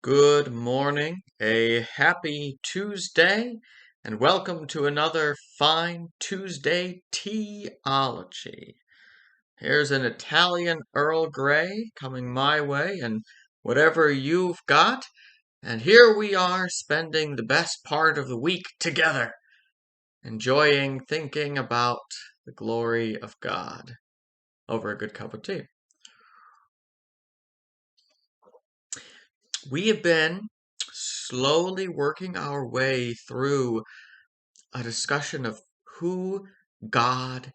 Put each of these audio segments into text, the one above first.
Good morning, a happy Tuesday, and welcome to another fine Tuesday Tea-ology. Here's an Italian Earl Grey coming my way, and whatever you've got, and here we are spending the best part of the week together, enjoying thinking about the glory of God over a good cup of tea. We have been slowly working our way through a discussion of who God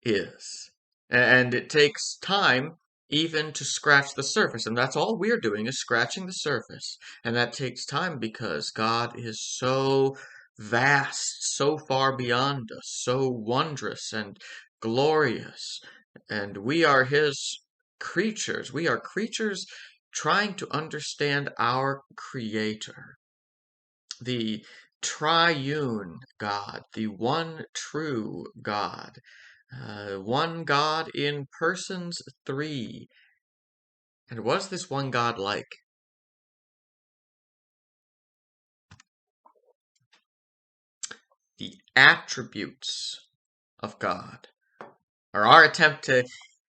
is. And it takes time even to scratch the surface. And that's all we're doing is scratching the surface. And that takes time because God is so vast, so far beyond us, so wondrous and glorious. And we are His creatures. We are creatures trying to understand our Creator, the triune God, the one true God, one God in persons three. And what is this one God like? The attributes of God are our attempt to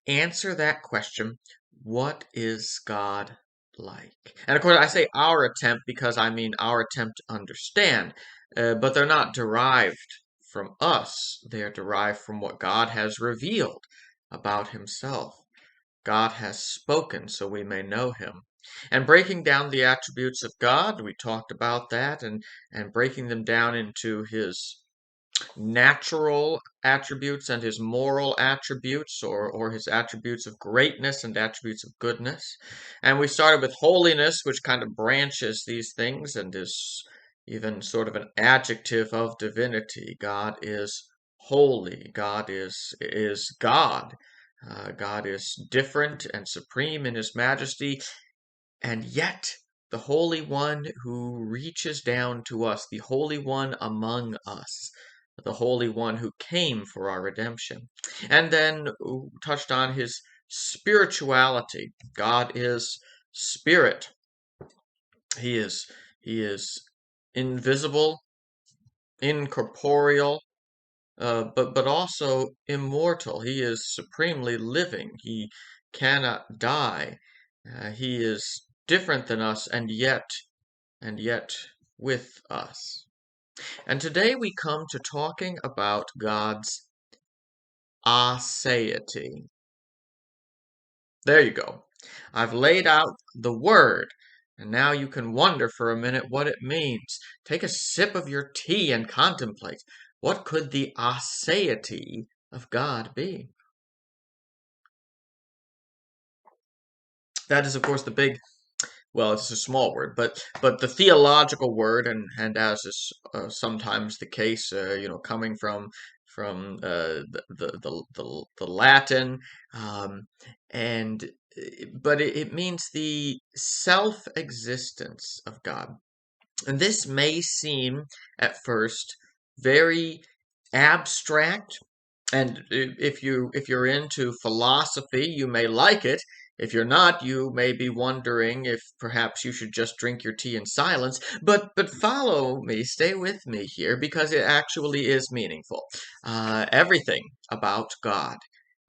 answer that question. What is God like? And of course, I say our attempt because I mean our attempt to understand, but they're not derived from us. They are derived from what God has revealed about Himself. God has spoken so we may know Him. And breaking down the attributes of God, we talked about that, and breaking them down into His natural attributes and his moral attributes, or his attributes of greatness and attributes of goodness. And we started with holiness, which kind of branches these things and is even sort of an adjective of divinity. God is holy. God is God. God is different and supreme in his majesty, and yet the Holy One who reaches down to us, the Holy One among us, the Holy One who came for our redemption. And then touched on his spirituality. God is spirit. He is he is invisible, incorporeal, but also immortal. He is supremely living. He cannot die. He is different than us, and yet with us. And today we come to talking about God's aseity. There you go. I've laid out the word, and now you can wonder for a minute what it means. Take a sip of your tea and contemplate. What could the aseity of God be? That is, of course, the big, well, it's a small word, but the theological word, and as is sometimes the case, coming from the Latin, and but it means the self-existence of God. And this may seem at first very abstract, and if you're into philosophy, you may like it. If you're not, you may be wondering if perhaps you should just drink your tea in silence. But follow me, stay with me here, because it actually is meaningful. Everything about God,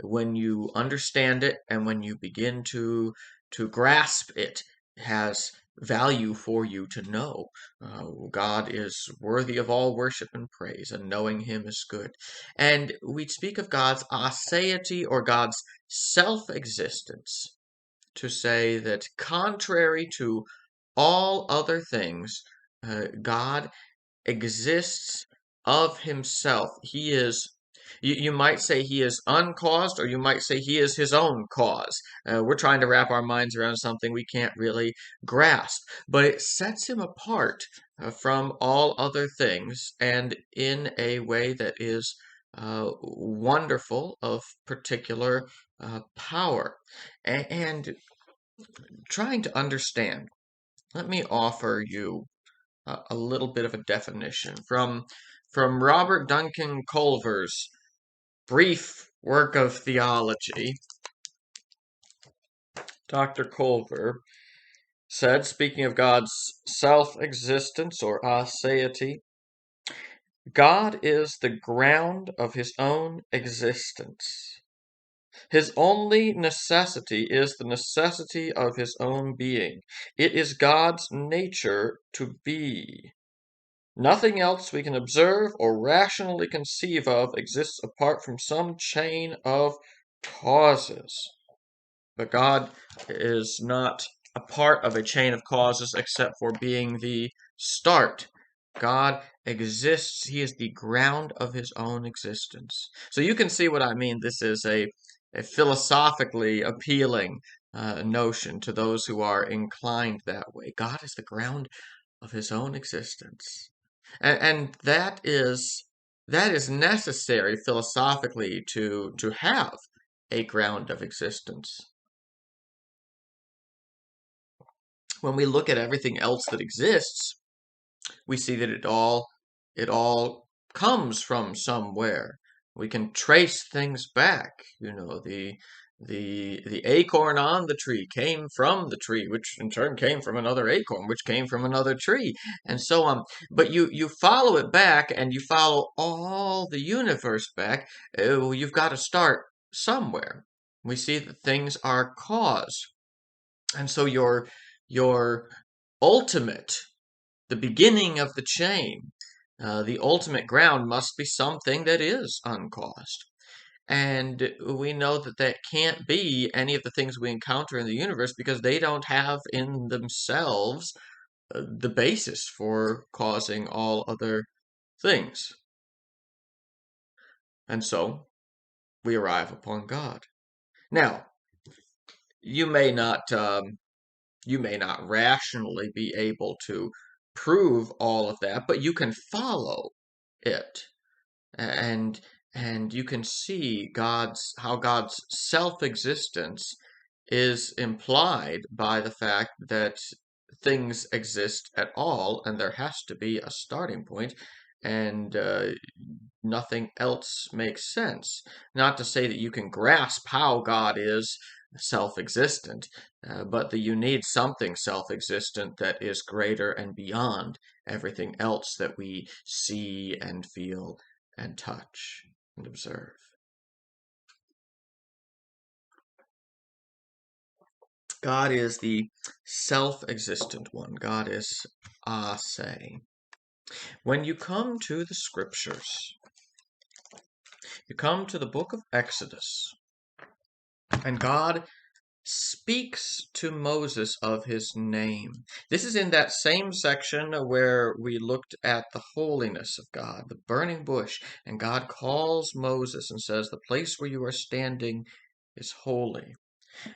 when you understand it and when you begin to grasp it, has value for you to know. God is worthy of all worship and praise, and knowing Him is good. And we speak of God's aseity, or God's self-existence, to say that contrary to all other things, God exists of himself. He is, you might say he is uncaused, or you might say he is his own cause. We're trying to wrap our minds around something we can't really grasp, but it sets him apart from all other things, and in a way that is wonderful, of particular power. And trying to understand, let me offer you a little bit of a definition from Robert Duncan Culver's brief work of theology. Dr. Culver said, speaking of God's self-existence or aseity, God is the ground of his own existence. His only necessity is the necessity of his own being. It is God's nature to be. Nothing else we can observe or rationally conceive of exists apart from some chain of causes. But God is not a part of a chain of causes except for being the start. God exists. He is the ground of his own existence. So you can see what I mean. This is a philosophically appealing notion to those who are inclined that way. God is the ground of his own existence. And that is necessary philosophically to have a ground of existence. When we look at everything else that exists, we see that it all comes from somewhere. We can trace things back. The acorn on the tree came from the tree, which in turn came from another acorn, which came from another tree, and so on. But you follow it back, and you follow all the universe back. You've got to start somewhere. We see that things are cause, and so your ultimate, the beginning of the chain, the ultimate ground must be something that is uncaused. And we know that that can't be any of the things we encounter in the universe because they don't have in themselves the basis for causing all other things. And so we arrive upon God. Now, you may not rationally be able to prove all of that, but you can follow it. And and you can see how God's self-existence is implied by the fact that things exist at all, and there has to be a starting point, and nothing else makes sense. Not to say that you can grasp how God is self-existent, but that you need something self-existent that is greater and beyond everything else that we see and feel and touch and observe. God is the self-existent one. God is ase. When you come to the scriptures, you come to the book of Exodus, and God speaks to Moses of his name. This is in that same section where we looked at the holiness of God, the burning bush, and God calls Moses and says, "The place where you are standing is holy."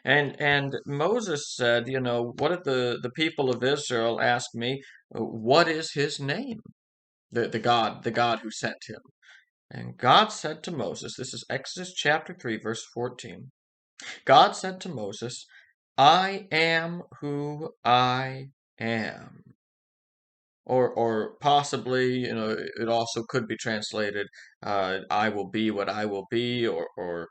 And Moses said, what did the people of Israel ask me? What is his name? The God who sent him. And God said to Moses, this is Exodus chapter 3, verse 14. God said to Moses, I am who I am. Or possibly, it also could be translated, I will be what I will be, or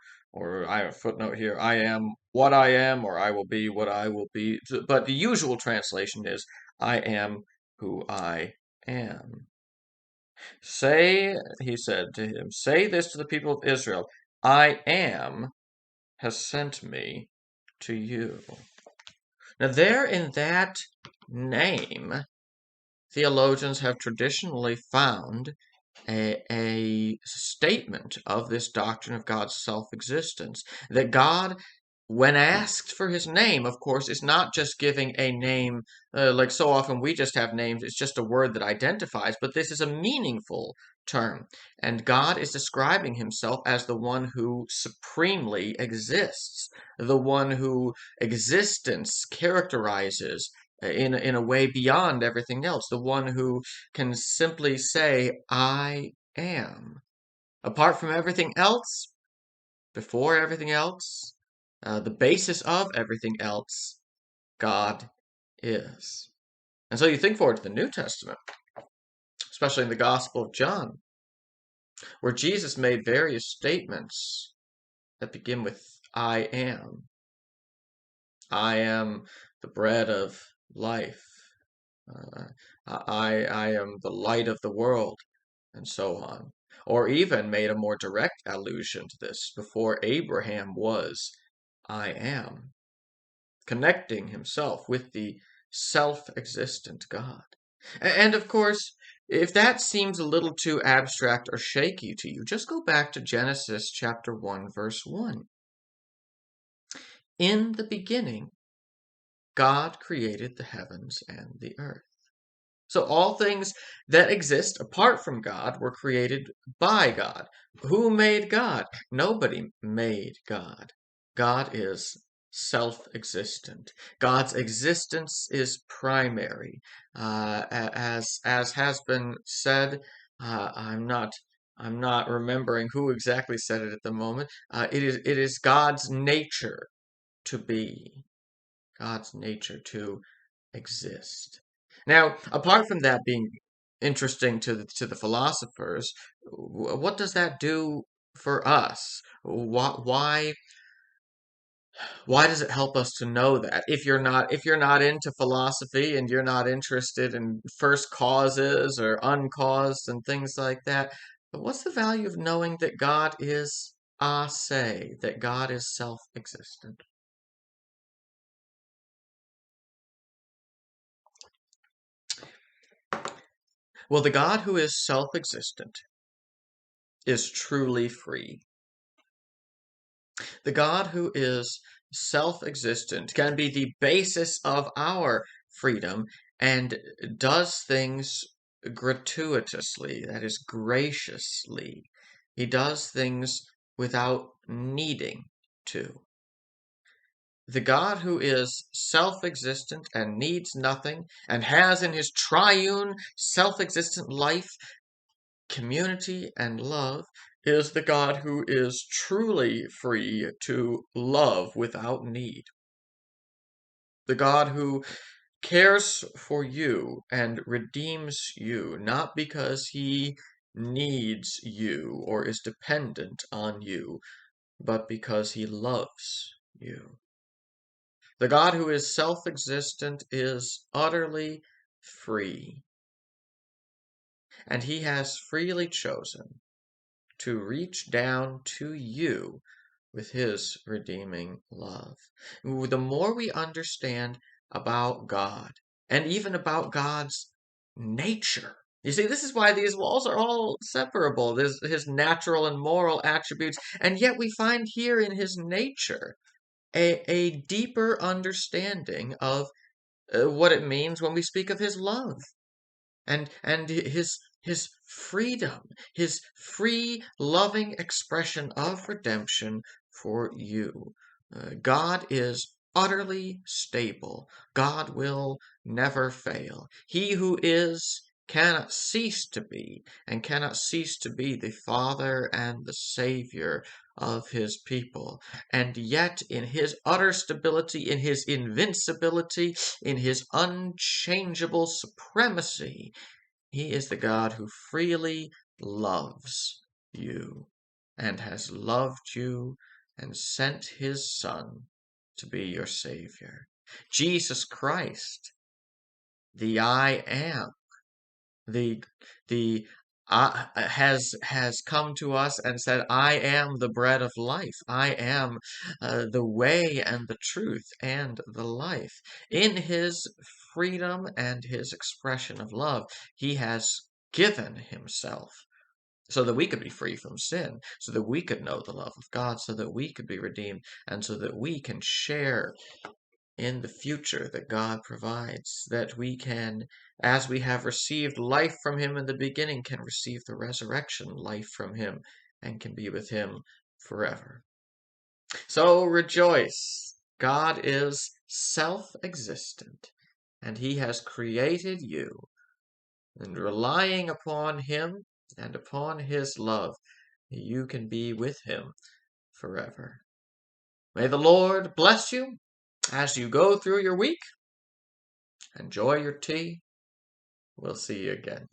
I have a footnote here, I am what I am, or I will be what I will be. But the usual translation is, I am who I am. Say, he said to him, say this to the people of Israel, I am has sent me to you. Now there in that name, theologians have traditionally found a statement of this doctrine of God's self-existence. That God, when asked for his name, of course, is not just giving a name, like so often we just have names, it's just a word that identifies, but this is a meaningful term. And God is describing himself as the one who supremely exists, the one who existence characterizes in a way beyond everything else, the one who can simply say, I am. Apart from everything else, before everything else, the basis of everything else, God is. And so you think forward to the New Testament, especially in the Gospel of John, where Jesus made various statements that begin with I am. I am the bread of life. Uh, I am the light of the world, and so on. Or even made a more direct allusion to this. Before Abraham was, I am, connecting himself with the self-existent God. And of course, if that seems a little too abstract or shaky to you, just go back to Genesis chapter 1, verse 1. In the beginning, God created the heavens and the earth. So all things that exist apart from God were created by God. Who made God? Nobody made God. God is self-existent. God's existence is primary. As has been said, I'm not remembering who exactly said it at the moment. It is God's nature to be. God's nature to exist. Now, apart from that being interesting to the philosophers, what does that do for us? Why does it help us to know that? If you're not into philosophy and you're not interested in first causes or uncaused and things like that, but what's the value of knowing that God is aseity, that God is self-existent? Well, the God who is self-existent is truly free. The God who is self-existent can be the basis of our freedom and does things gratuitously, that is, graciously. He does things without needing to. The God who is self-existent and needs nothing and has in his triune self-existent life community and love is the God who is truly free to love without need. The God who cares for you and redeems you, not because he needs you or is dependent on you, but because he loves you. The God who is self-existent is utterly free, and he has freely chosen to reach down to you with his redeeming love. The more we understand about God, and even about God's nature, you see, this is why these walls are all separable. There's his natural and moral attributes, and yet we find here in his nature a deeper understanding of what it means when we speak of his love and his freedom, his free, loving expression of redemption for you. God is utterly stable. God will never fail. He who is cannot cease to be, and cannot cease to be the Father and the Savior of his people. And yet, in his utter stability, in his invincibility, in his unchangeable supremacy, he is the God who freely loves you and has loved you and sent his Son to be your Savior. Jesus Christ, the I am, the the has come to us and said, I am the bread of life. I am the way and the truth and the life. In his freedom and his expression of love, he has given himself so that we could be free from sin, so that we could know the love of God, so that we could be redeemed, and so that we can share in the future that God provides, that we can, as we have received life from him in the beginning, can receive the resurrection life from him and can be with him forever. So rejoice. God is self-existent and he has created you, and relying upon him and upon his love, you can be with him forever. May the Lord bless you as you go through your week. Enjoy your tea. We'll see you again.